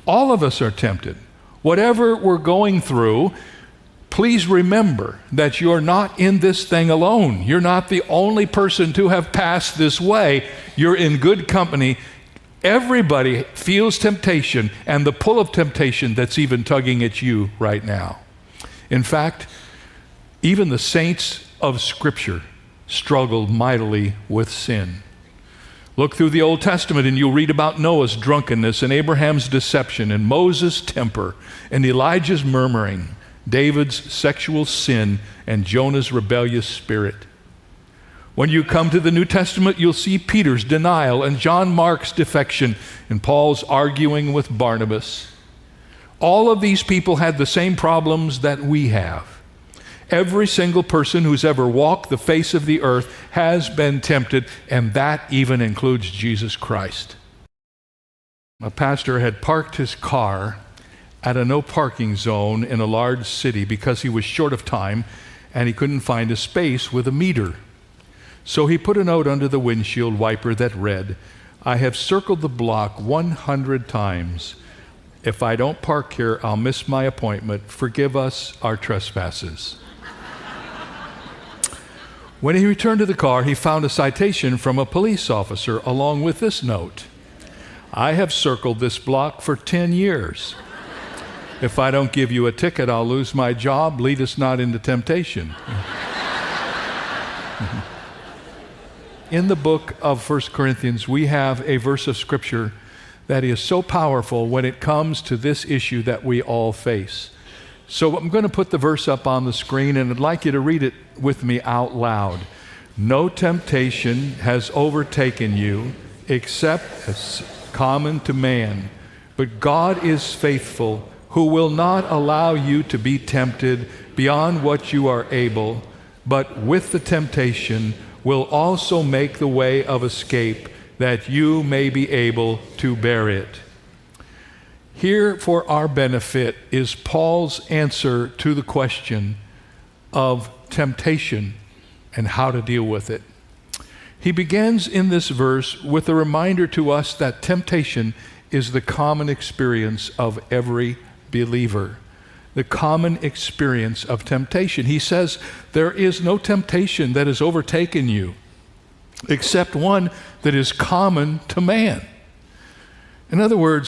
All of us are tempted. Whatever we're going through, please remember that you're not in this thing alone. You're not the only person to have passed this way. You're in good company. Everybody feels temptation and the pull of temptation that's even tugging at you right now. In fact, even the saints of Scripture struggled mightily with sin. Look through the Old Testament and you'll read about Noah's drunkenness and Abraham's deception and Moses' temper and Elijah's murmuring, David's sexual sin and Jonah's rebellious spirit. When you come to the New Testament, you'll see Peter's denial and John Mark's defection and Paul's arguing with Barnabas. All of these people had the same problems that we have. Every single person who's ever walked the face of the earth has been tempted, and that even includes Jesus Christ. A pastor had parked his car at a no parking zone in a large city because he was short of time and he couldn't find a space with a meter. So he put a note under the windshield wiper that read, "I have circled the block 100 times. If I don't park here, I'll miss my appointment. Forgive us our trespasses." When he returned to the car, he found a citation from a police officer along with this note, "I have circled this block for 10 years. If I don't give you a ticket, I'll lose my job. Lead us not into temptation." In the book of 1 Corinthians, we have a verse of Scripture that is so powerful when it comes to this issue that we all face. So I'm going to put the verse up on the screen, and I'd like you to read it with me out loud. "No temptation has overtaken you except as common to man, but God is faithful, who will not allow you to be tempted beyond what you are able, but with the temptation will also make the way of escape, that you may be able to bear it." Here, for our benefit, is Paul's answer to the question of temptation and how to deal with it. He begins in this verse with a reminder to us that temptation is the common experience of every believer. The common experience of temptation. He says, there is no temptation that has overtaken you except one that is common to man. In other words,